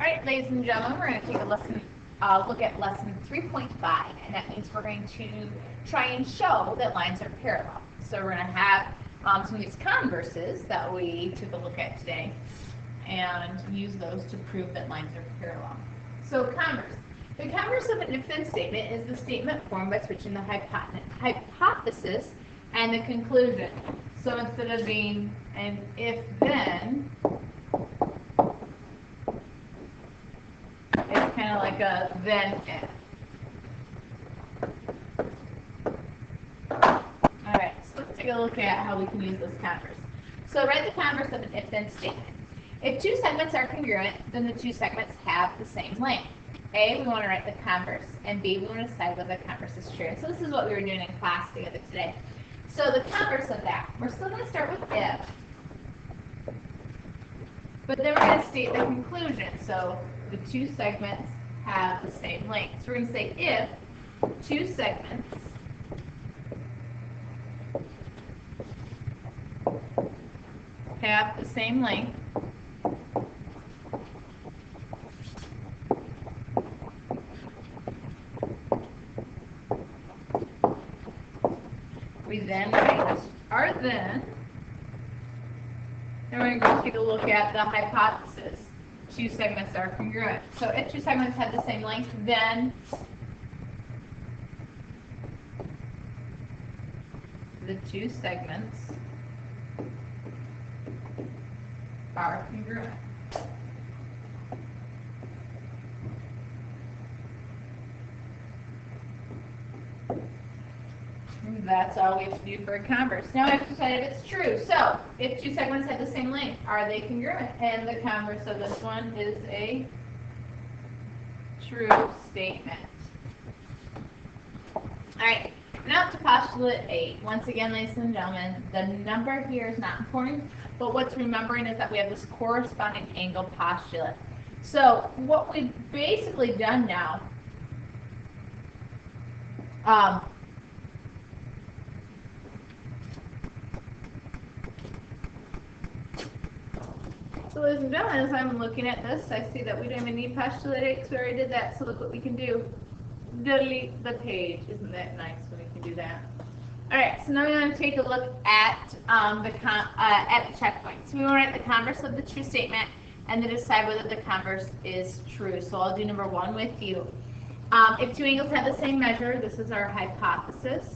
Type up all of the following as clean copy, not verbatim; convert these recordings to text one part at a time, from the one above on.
right, ladies and gentlemen, we're going to take a look at lesson 3.5, and that means we're going to try and show that lines are parallel. So we're going to have some of these converses that we took a look at today, and use those to prove that lines are parallel. So converse. The converse of an if-then statement is the statement formed by switching the hypothesis and the conclusion. So instead of being an if-then, it's kind of like a then-if. Alright, so let's take a look at how we can use this converse. So write the converse of an if-then statement. If two segments are congruent, then the two segments have the same length. A, we want to write the converse, and B, we want to decide whether the converse is true. So this is what we were doing in class together today. So the converse of that, we're still going to start with if, but then we're going to state the conclusion. So the two segments have the same length. So we're going to say if two segments have the same length, we then write our then, and we're going to go take a look at the hypothesis. Two segments are congruent. So if two segments have the same length, then the two segments are congruent. That's all we have to do for a converse. Now we have to decide if it's true. So, if two segments have the same length, are they congruent? And the converse of this one is a true statement. Alright, now to postulate 8. Once again, ladies and gentlemen, the number here is not important, but what's remembering is that we have this corresponding angle postulate. So, what we've basically done now, so ladies and gentlemen, as I'm looking at this, I see that we don't even need postulate 8 because we already did that. So look what we can do. Delete the page. Isn't that nice when we can do that? Alright, so now we're going to take a look at the checkpoint. So we want to write the converse of the true statement and then decide whether the converse is true. So I'll do number 1 with you. If two angles have the same measure, this is our hypothesis.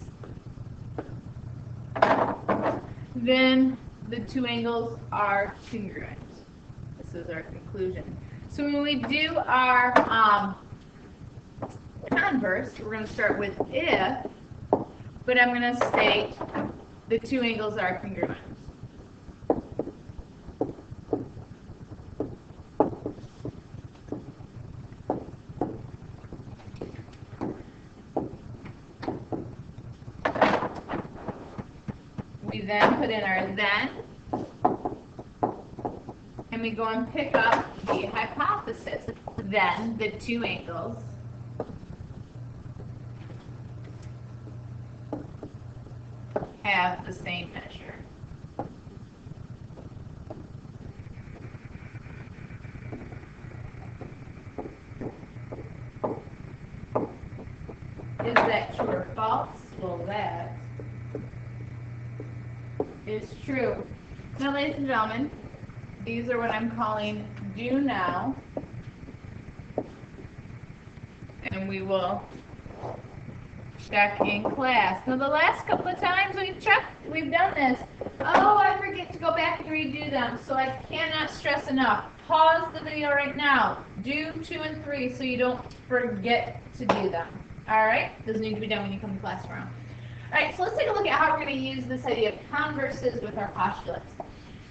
Then the two angles are congruent. This is our conclusion. So when we do our converse, we're going to start with if, but I'm going to state the two angles are congruent. We then put in our then, and we go and pick up the hypothesis. Then the two angles have the same measure. Is that true or false? Well, that is true. Now, ladies and gentlemen, these are what I'm calling do now, and we will check in class. Now, the last couple of times we've done this. Oh, I forget to go back and redo them, so I cannot stress enough. Pause the video right now. Do 2 and 3 so you don't forget to do them. All right? Those need to be done when you come to class tomorrow. All right, so let's take a look at how we're going to use this idea of converses with our postulates.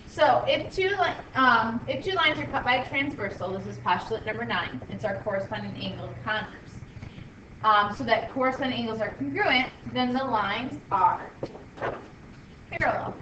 So if two lines are cut by a transversal, this is postulate number 9. It's our corresponding angle of converse. So that corresponding angles are congruent, then the lines are parallel.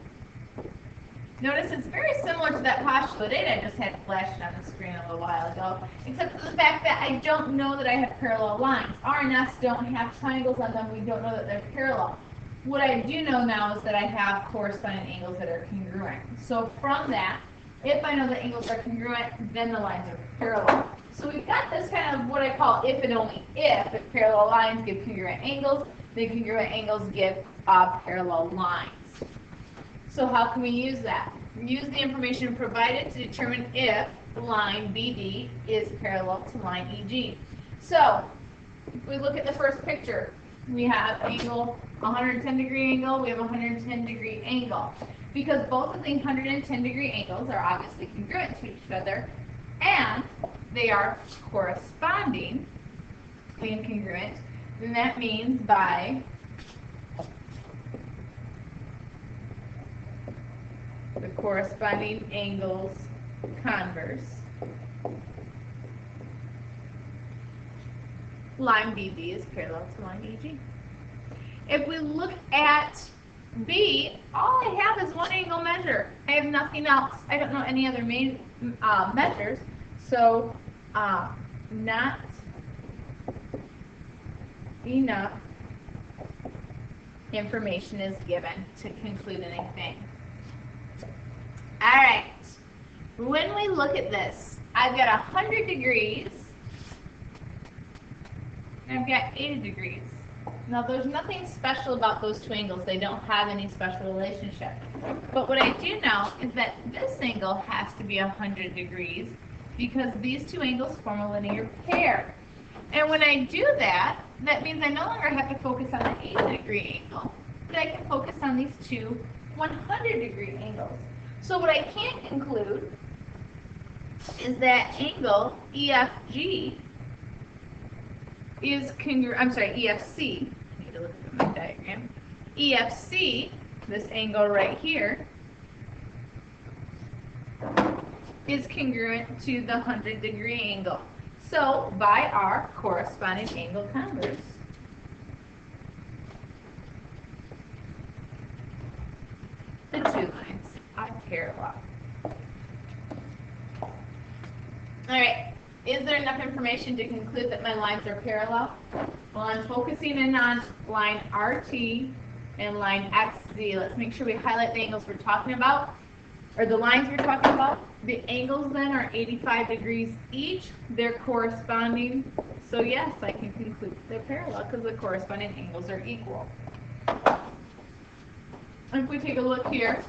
Notice it's very similar to that postulate 8 I just had flashed on the screen a little while ago, except for the fact that I don't know that I have parallel lines. R and S don't have triangles on them. We don't know that they're parallel. What I do know now is that I have corresponding angles that are congruent. So from that, If I know the angles are congruent, then the lines are parallel. So we've got this kind of what I call if and only if parallel lines give congruent angles, then congruent angles give parallel lines. So how can we use that? Use the information provided to determine if line BD is parallel to line EG. So if we look at the first picture, we have angle 110 degree angle, we have 110 degree angle. Because both of the 110 degree angles are obviously congruent to each other, and they are corresponding and congruent, then that means by the corresponding angles converse, line BB is parallel to line EG. If we look at B, all I have is one angle measure. I have nothing else. I don't know any other main measures, so not enough information is given to conclude anything. All right, when we look at this, I've got 100 degrees, and I've got 80 degrees. Now, there's nothing special about those two angles. They don't have any special relationship. But what I do know is that this angle has to be 100 degrees because these two angles form a linear pair. And when I do that, that means I no longer have to focus on the 80 degree angle, but I can focus on these two 100 degree angles. So what I can conclude is that angle EFG is congruent, EFC, I need to look at my diagram. EFC, this angle right here, is congruent to the 100 degree angle. So by our corresponding angle converse, the two lines are parallel. All right. Is there enough information to conclude that my lines are parallel? Well, I'm focusing in on line RT and line XZ. Let's make sure we highlight the angles we're talking about, or the lines we're talking about. The angles then are 85 degrees each. They're corresponding. So yes, I can conclude they're parallel because the corresponding angles are equal. If we take a look here,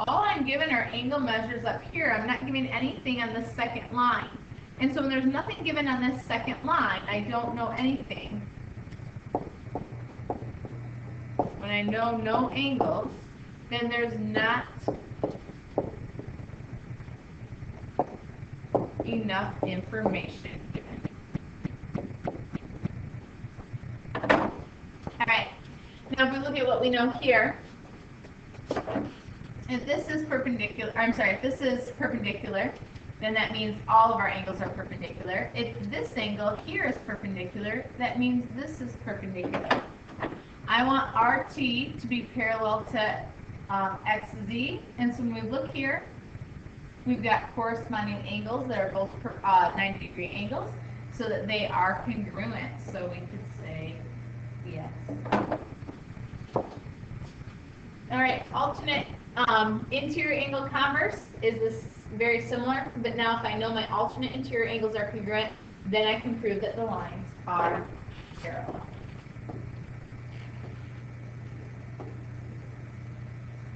all I'm given are angle measures up here. I'm not giving anything on this second line. And so when there's nothing given on this second line, I don't know anything. When I know no angles, then there's not enough information given. All right. Now if we look at what we know here, if this is perpendicular, if this is perpendicular, then that means all of our angles are perpendicular. If this angle here is perpendicular, that means this is perpendicular. I want RT to be parallel to XZ, and so when we look here, we've got corresponding angles that are both 90 degree angles, so that they are congruent. So we could say yes. All right, alternate interior angle converse is this very similar, but now if I know my alternate interior angles are congruent, then I can prove that the lines are parallel.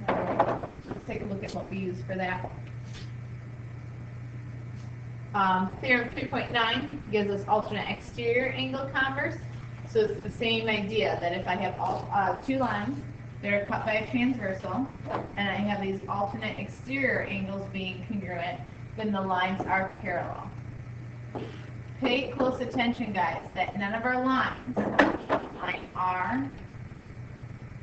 All right, let's take a look at what we use for that. Theorem 3.9 gives us alternate exterior angle converse. So it's the same idea that if I have all, two lines that are cut by a transversal, and I have these alternate exterior angles being congruent, then the lines are parallel. Pay close attention, guys, that none of our lines, line R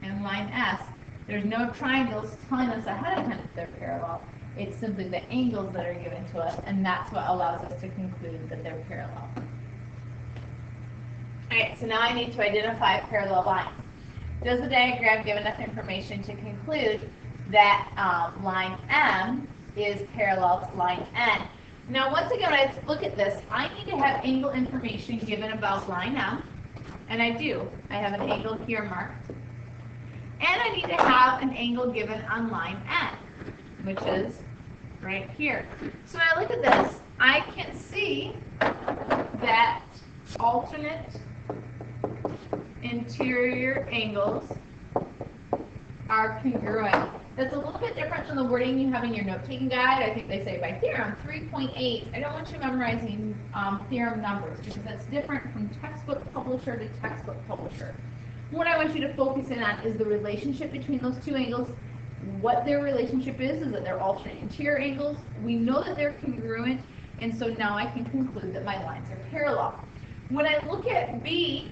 and line S, there's no triangles telling us ahead of time that they're parallel. It's simply the angles that are given to us, and that's what allows us to conclude that they're parallel. All right, so now I need to identify parallel lines. Does the diagram give enough information to conclude that line M is parallel to line N? Now, once again, when I look at this, I need to have angle information given about line M, and I do. I have an angle here marked. And I need to have an angle given on line N, which is right here. So when I look at this, I can see that alternate interior angles are congruent. That's a little bit different from the wording you have in your note-taking guide. I think they say by theorem 3.8. I don't want you memorizing theorem numbers because that's different from textbook publisher to textbook publisher. What I want you to focus in on is the relationship between those two angles. What their relationship is that they're alternate interior angles. We know that they're congruent, and so now I can conclude that my lines are parallel. When I look at B,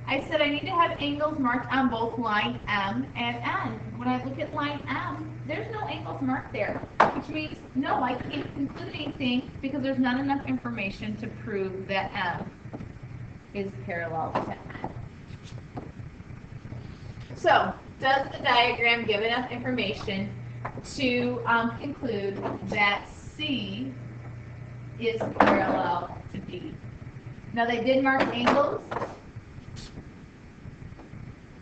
I said I need to have angles marked on both line M and N. When I look at line M, there's no angles marked there, which means no, I can't conclude anything because there's not enough information to prove that M is parallel to N. So, does the diagram give enough information to conclude that C is parallel to D? Now they did mark angles,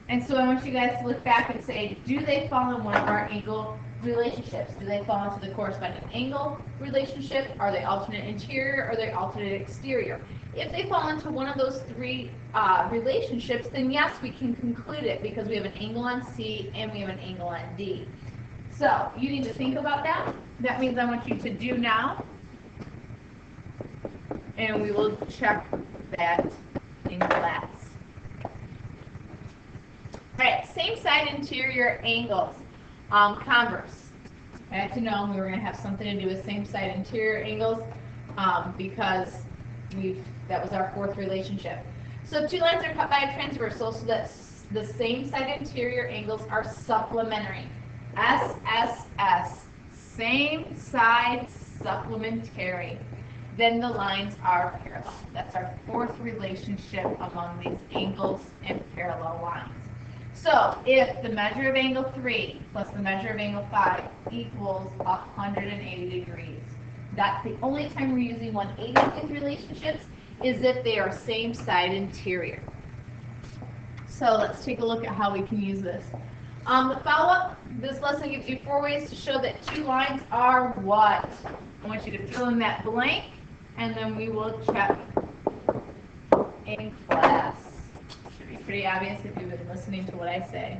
and so I want you guys to look back and say, do they fall in one of our angle relationships? Do they fall into the corresponding angle relationship? Are they alternate interior? Or are they alternate exterior? If they fall into one of those three relationships, then yes, we can conclude it because we have an angle on C and we have an angle on D. So you need to think about that. That means I want you to do now, and we will check that in class. All right, same side interior angles, converse. I had to know we were going to have something to do with same side interior angles because that was our fourth relationship. So two lines are cut by a transversal so that the same side interior angles are supplementary. SSS, same side supplementary. Then the lines are parallel. That's our fourth relationship among these angles and parallel lines. So if the measure of angle 3 plus the measure of angle 5 equals 180 degrees, that's the only time we're using 180 in these relationships is if they are same side interior. So let's take a look at how we can use this. The follow-up, this lesson gives you 4 ways to show that two lines are what? I want you to fill in that blank, and then we will check in class. Should be pretty obvious if you've been listening to what I say.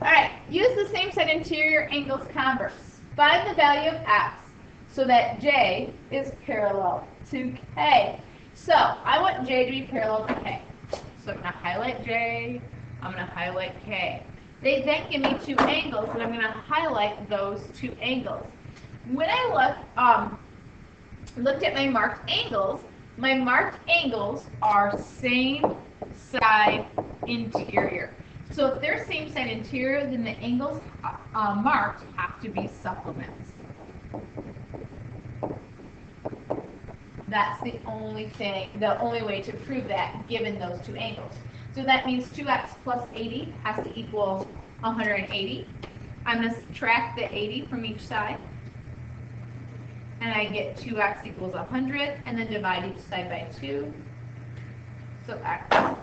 All right, use the same side interior angles converse. Find the value of x so that J is parallel to K. So I want J to be parallel to K. So I'm going to highlight J, I'm going to highlight K. They then give me two angles, and I'm going to highlight those two angles. When I looked at my marked angles are same side interior. So if they're same side interior, then the angles marked have to be supplements. That's the only way to prove that given those two angles. So that means 2x plus 80 has to equal 180. I'm going to subtract the 80 from each side. And I get 2x equals 100, and then divide each side by 2. So x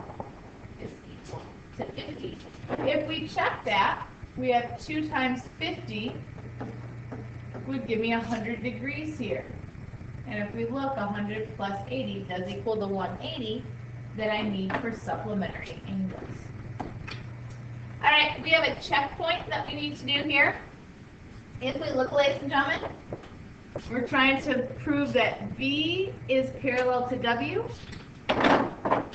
is equal to 50. If we check that, we have 2 times 50 would give me 100 degrees here. And if we look, 100 plus 80 does equal the 180 that I need for supplementary angles. All right, we have a checkpoint that we need to do here. If we look, ladies and gentlemen, we're trying to prove that B is parallel to W.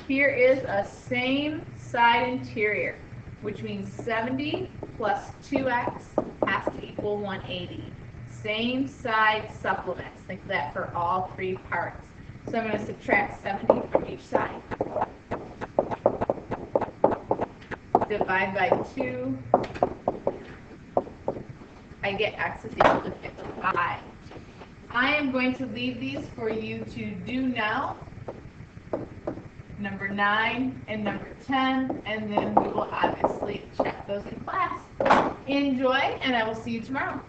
Here is a same side interior, which means 70 plus 2x has to equal 180. Same side supplements. Think of that for all 3 parts. So I'm going to subtract 70 from each side. Divide by 2. I get x is equal to 55. I am going to leave these for you to do now. Number 9 and number 10, and then we will obviously check those in class. Enjoy, and I will see you tomorrow.